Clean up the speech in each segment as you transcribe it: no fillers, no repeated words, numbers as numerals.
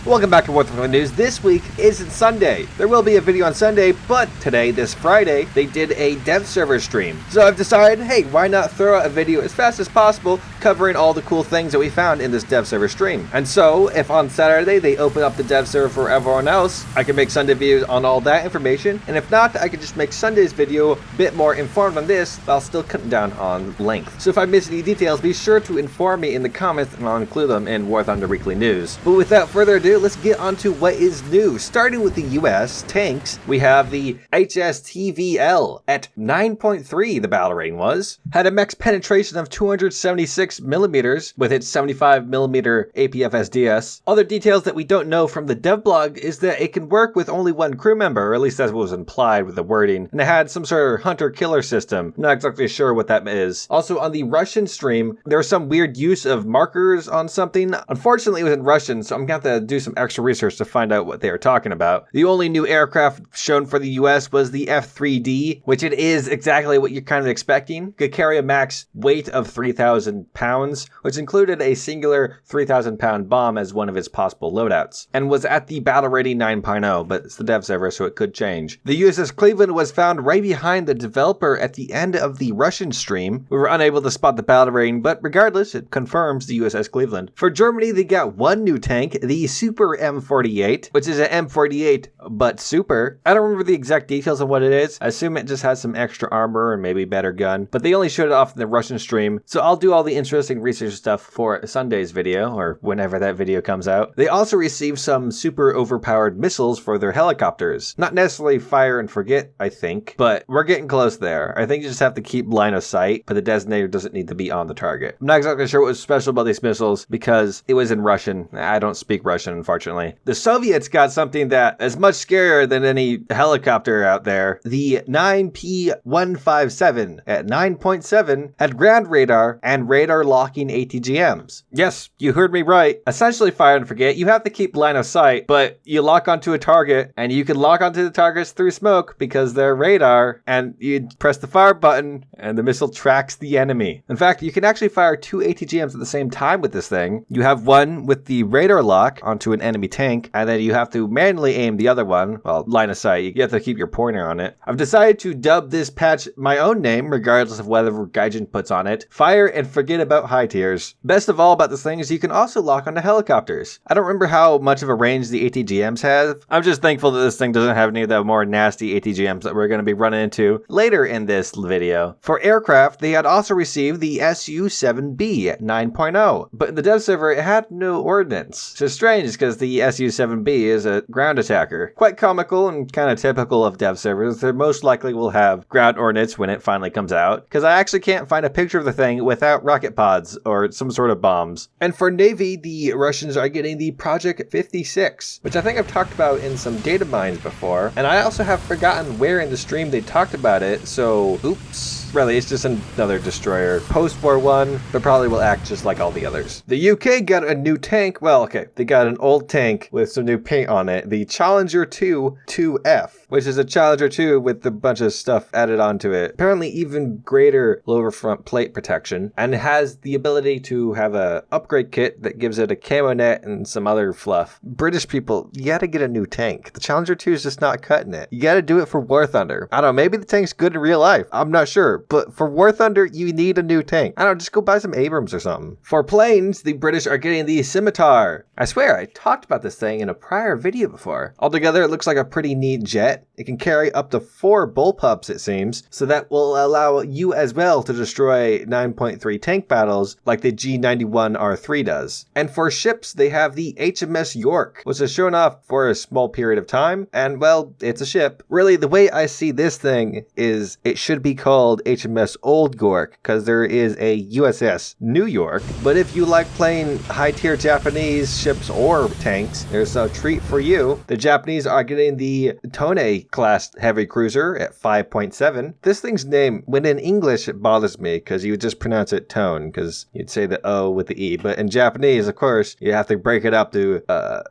Welcome back to What's Going News. This week isn't Sunday. There will be a video on Sunday, but today, this Friday, they did a dev server stream. So I've decided, hey, why not throw out a video as fast as possible covering all the cool things that we found in this dev server stream. And so, if on Saturday they open up the dev server for everyone else, I can make Sunday videos on all that information. And if not, I can just make Sunday's video a bit more informed on this, while still cutting down on length. So if I miss any details, be sure to inform me in the comments and I'll include them in War Thunder Weekly News. But without further ado, let's get on to what is new. Starting with the US tanks, we have the HSTVL at 9.3, the battle rating was. Had a max penetration of 276 millimeters with its 75 millimeter APFSDS. Other details that we don't know from the dev blog is that it can work with only one crew member, or at least that's what was implied with the wording, and it had some sort of hunter-killer system. I'm not exactly sure what that is. Also, on the Russian stream, there was some weird use of markers on something. Unfortunately, it was in Russian, so I'm gonna have to do some extra research to find out what they are talking about. The only new aircraft shown for the US was the F-3D, which it is exactly what you're kind of expecting. Could carry a max weight of 3,000 pounds, which included a singular 3,000 pound bomb as one of its possible loadouts, and was at the battle rating 9.0, but it's the dev server, so it could change. The USS Cleveland was found right behind the developer at the end of the Russian stream. We were unable to spot the battle rating, but regardless, it confirms the USS Cleveland. For Germany, they got one new tank, the Super M48, which is an M48, but super. I don't remember the exact details of what it is. I assume it just has some extra armor and maybe better gun, but they only showed it off in the Russian stream, so I'll do all the interesting research stuff for Sunday's video, or whenever that video comes out. They also received some super overpowered missiles for their helicopters. Not necessarily fire and forget, I think, but we're getting close there. I think you just have to keep line of sight, but the designator doesn't need to be on the target. I'm not exactly sure what was special about these missiles because it was in Russian. I don't speak Russian, unfortunately. The Soviets got something that is much scarier than any helicopter out there. The 9P157 at 9.7 had ground radar and radar locking ATGMs. Yes, you heard me right. Essentially fire and forget. You have to keep line of sight, but you lock onto a target and you can lock onto the targets through smoke because they're radar, and you press the fire button and the missile tracks the enemy. In fact, you can actually fire two ATGMs at the same time with this thing. You have one with the radar lock onto an enemy tank, and then you have to manually aim the other one. Well, line of sight, you have to keep your pointer on it. I've decided to dub this patch my own name, regardless of whatever Gaijin puts on it. Fire and forget about high tiers. Best of all about this thing is you can also lock onto helicopters. I don't remember how much of a range the ATGMs have. I'm just thankful that this thing doesn't have any of the more nasty ATGMs that we're going to be running into later in this video. For aircraft, they had also received the Su-7B at 9.0, but in the dev server, it had no ordnance. Which is strange because the Su-7B is a ground attacker. Quite comical and kind of typical of dev servers. They most likely will have ground ordnance when it finally comes out, because I actually can't find a picture of the thing without rocket pods or some sort of bombs. And for Navy, the Russians are getting the Project 56, which I think I've talked about in some data mines before, and I also have forgotten where in the stream they talked about it, so oops. Really, it's just another destroyer. Post-war one, but probably will act just like all the others. The UK got a new tank. Well, okay, they got an old tank with some new paint on it. The Challenger 2 2F, which is a Challenger 2 with a bunch of stuff added onto it. Apparently even greater lower front plate protection, and it has the ability to have a upgrade kit that gives it a camo net and some other fluff. British people, you gotta get a new tank. The Challenger 2 is just not cutting it. You gotta do it for War Thunder. I don't know, maybe the tank's good in real life. I'm not sure. But for War Thunder, you need a new tank. I don't know, just go buy some Abrams or something. For planes, the British are getting the Scimitar. I swear, I talked about this thing in a prior video before. Altogether, it looks like a pretty neat jet. It can carry up to 4 bullpups, it seems, so that will allow you as well to destroy 9.3 tank battles like the G91R3 does. And for ships, they have the HMS York, which is shown off for a small period of time, and well, it's a ship. Really, the way I see this thing is it should be called HMS Old York, because there is a USS New York. But if you like playing high-tier Japanese ships or tanks, there's a treat for you. The Japanese are getting the Tone class heavy cruiser at 5.7. This thing's name, when in English, it bothers me because you would just pronounce it tone, because you'd say the O with the E. But in Japanese, of course, you have to break it up to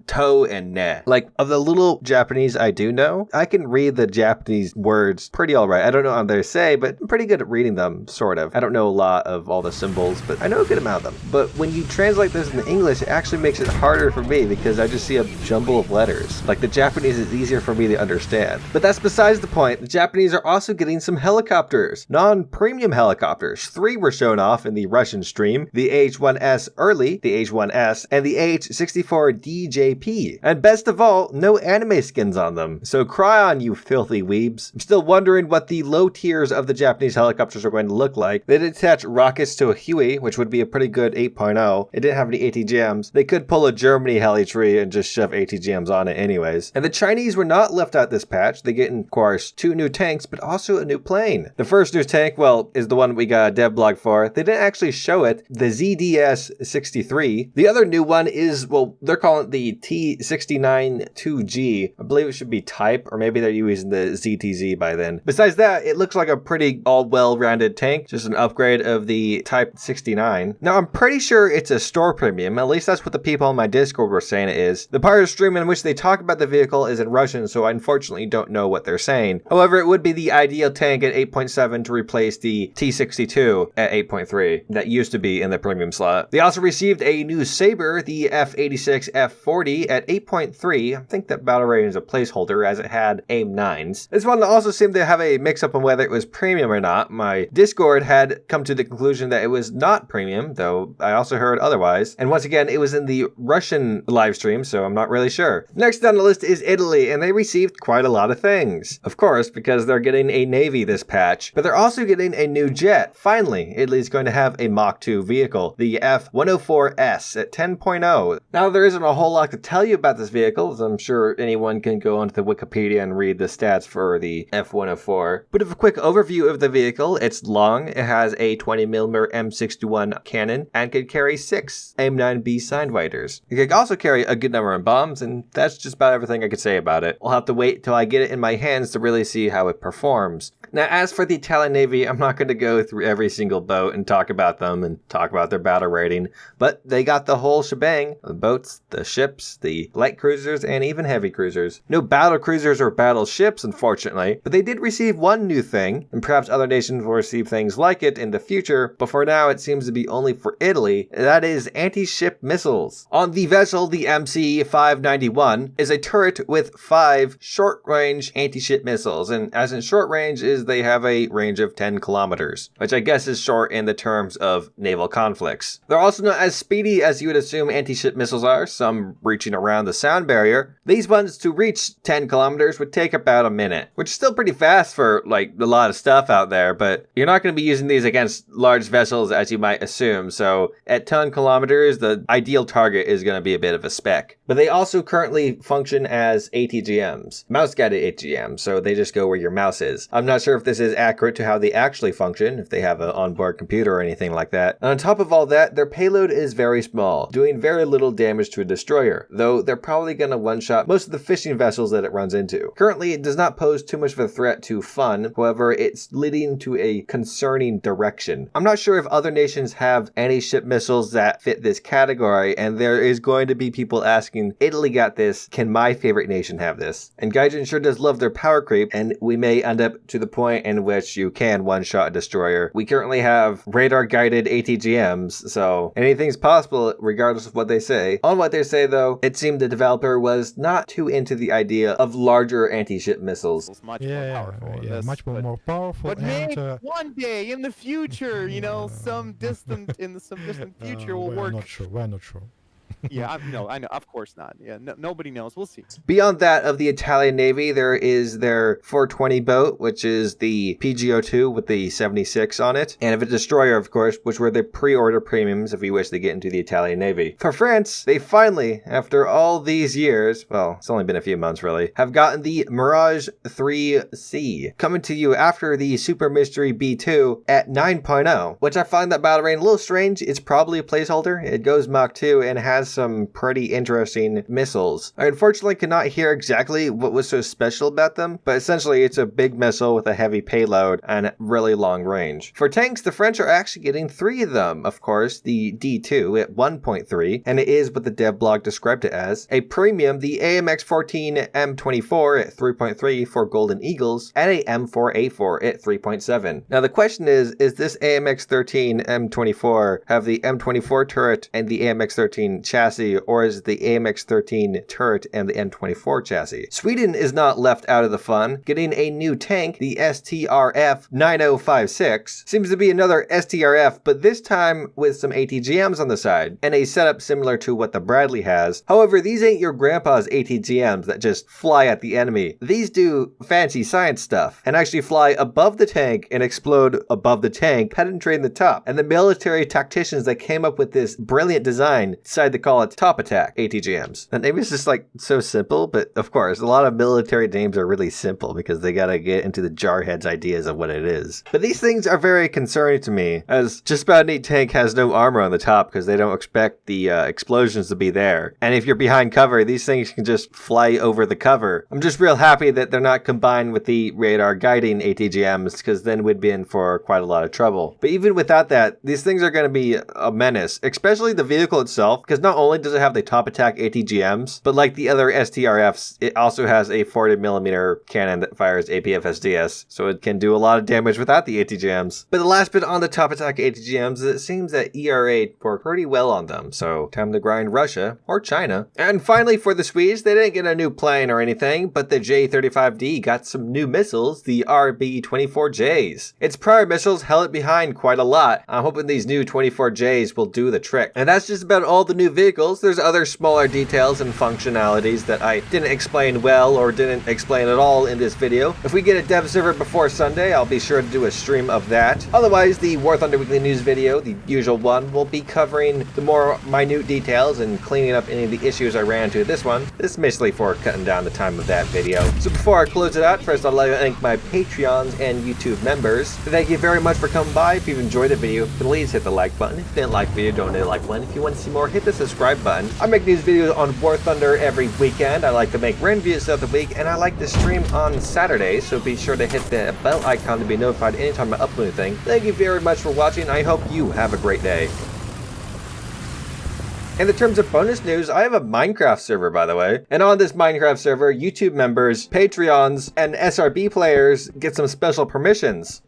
to and ne. Like, of the little Japanese I do know, I can read the Japanese words pretty all right. I don't know how they say, but I'm pretty pretty good at reading them, sort of. I don't know a lot of all the symbols, but I know a good amount of them. But when you translate this into English, it actually makes it harder for me because I just see a jumble of letters. Like the Japanese is easier for me to understand. But that's besides the point. The Japanese are also getting some helicopters. Non-premium helicopters. 3 were shown off in the Russian stream. The H-1S Early, the H-1S, and the H-64DJP. And best of all, no anime skins on them. So cry on, you filthy weebs. I'm still wondering what the low tiers of the Japanese helicopters are going to look like. They did attach rockets to a Huey, which would be a pretty good 8.0. It didn't have any ATGMs. They could pull a Germany heli tree and just shove ATGMs on it anyways. And the Chinese were not left out this patch. They get, of course, 2 new tanks, but also a new plane. The first new tank, well, is the one we got a dev blog for. They didn't actually show it. The ZDS-63. The other new one is, well, they're calling it the T-69-2G. I believe it should be Type, or maybe they're using the ZTZ by then. Besides that, it looks like a pretty all well-rounded tank, just an upgrade of the Type 69. Now, I'm pretty sure it's a store premium. At least that's what the people on my Discord were saying it is. The part of the stream in which they talk about the vehicle is in Russian, so I unfortunately don't know what they're saying. However, it would be the ideal tank at 8.7 to replace the T-62 at 8.3 that used to be in the premium slot. They also received a new Sabre, the F-86 F-40 at 8.3. I think that battle rating is a placeholder as it had AIM-9s. This one also seemed to have a mix-up on whether it was premium or not. My Discord had come to the conclusion that it was not premium, though I also heard otherwise. And once again, it was in the Russian live stream, so I'm not really sure. Next on the list is Italy, and they received quite a lot of things. Of course, because they're getting a Navy this patch, but they're also getting a new jet. Finally, Italy's going to have a Mach 2 vehicle, the F-104S at 10.0. Now, there isn't a whole lot to tell you about this vehicle, as I'm sure anyone can go onto the Wikipedia and read the stats for the F-104. But of a quick overview of the vehicle, it's long, it has a 20mm M61 cannon, and could carry 6 AIM-9B Signfighters. It could also carry a good number of bombs, and that's just about everything I could say about it. I'll have to wait till I get it in my hands to really see how it performs. Now, as for the Italian Navy, I'm not going to go through every single boat and talk about them and talk about their battle rating, but they got the whole shebang. The boats, the ships, the light cruisers, and even heavy cruisers. No battle cruisers or battleships, unfortunately, but they did receive one new thing, and perhaps other nations will receive things like it in the future, but for now it seems to be only for Italy, and that is anti-ship missiles. On the vessel, the MC-591 is a turret with 5 short-range anti-ship missiles, and as in short range is they have a range of 10 kilometers, which I guess is short in the terms of naval conflicts. They're also not as speedy as you would assume anti-ship missiles are, some reaching around the sound barrier. These ones to reach 10 kilometers would take about a minute, which is still pretty fast for like a lot of stuff out there, but you're not going to be using these against large vessels as you might assume, so at 10 kilometers the ideal target is going to be a bit of a speck. But they also currently function as ATGMs, mouse-guided ATGMs, so they just go where your mouse is. I'm not sure if this is accurate to how they actually function, if they have an onboard computer or anything like that. And on top of all that, their payload is very small, doing very little damage to a destroyer, though they're probably going to one-shot most of the fishing vessels that it runs into. Currently, it does not pose too much of a threat to fun, however, it's leading to a concerning direction. I'm not sure if other nations have anti-ship missiles that fit this category, and there is going to be people asking, Italy got this, can my favorite nation have this? And Gaijin sure does love their power creep, and we may end up to the point in which you can one-shot a destroyer. We currently have radar-guided ATGMs, so anything's possible regardless of what they say. On what they say though, it seemed the developer was not too into the idea of larger anti-ship missiles. It's much more powerful. Much more powerful. But maybe one day in the future, you know, some distant future will work. We're not sure. Yeah, I know, of course not. Yeah, nobody knows. We'll see. Beyond that of the Italian Navy, there is their 420 boat, which is the PGO2 with the 76 on it, and a destroyer, of course, which were the pre-order premiums if you wish to get into the Italian Navy. For France, they finally, after all these years, well, it's only been a few months really, have gotten the Mirage 3C, coming to you after the Super Mystery B2 at 9.0, which I find that battle rating a little strange. It's probably a placeholder. It goes Mach 2 and has has some pretty interesting missiles. I unfortunately could not hear exactly what was so special about them, but essentially it's a big missile with a heavy payload and really long range. For tanks, the French are actually getting 3 of them, of course, the D2 at 1.3, and it is what the dev blog described it as. A premium, the AMX-14 M24 at 3.3 for Golden Eagles, and a M4A4 at 3.7. Now the question is this AMX-13 M24 have the M24 turret and the AMX-13 chassis, or is it the AMX-13 turret and the M24 chassis? Sweden is not left out of the fun, getting a new tank, the STRF 9056. Seems to be another STRF, but this time with some ATGMs on the side, and a setup similar to what the Bradley has. However, these ain't your grandpa's ATGMs that just fly at the enemy. These do fancy science stuff, and actually fly above the tank and explode above the tank, penetrating the top. And the military tacticians that came up with this brilliant design decided to call it Top Attack ATGMs. The name is just like so simple, but of course, a lot of military names are really simple because they gotta get into the jarhead's ideas of what it is. But these things are very concerning to me, as just about any tank has no armor on the top because they don't expect the explosions to be there. And if you're behind cover, these things can just fly over the cover. I'm just real happy that they're not combined with the radar guiding ATGMs, because then we'd be in for quite a lot of trouble. But even without that, these things are going to be a menace, especially the vehicle itself, because not only does it have the Top Attack ATGMs, but like the other STRFs, it also has a 40mm cannon that fires APFSDS, so it can do a lot of damage without the ATGMs. But the last bit on the Top Attack ATGMs is it seems that ERA worked pretty well on them, so time to grind Russia or China. And finally for the Swedes, they didn't get a new plane or anything, but the J-35D got some new missiles, the RB-24Js. Its prior missiles held it behind quite a lot. I'm hoping these new 24Js will do the trick. And that's just about all the new vehicles. There's other smaller details and functionalities that I didn't explain well or didn't explain at all in this video. If we get a dev server before Sunday, I'll be sure to do a stream of that. Otherwise, the War Thunder Weekly News video, the usual one, will be covering the more minute details and cleaning up any of the issues I ran into this one. This is basically for cutting down the time of that video. So before I close it out, first I'd like to thank my Patreons and YouTube members. Thank you very much for coming by. If you've enjoyed the video, please hit the like button. If you didn't like the video, don't hit the like button. If you want to see more, hit the subscribe button. I make news videos on War Thunder every weekend. I like to make random videos throughout the week, and I like to stream on Saturdays, so be sure to hit the bell icon to be notified anytime I upload anything. Thank you very much for watching. I hope you have a great day. In the terms of bonus news, I have a Minecraft server, by the way. And on this Minecraft server, YouTube members, Patreons, and SRB players get some special permissions.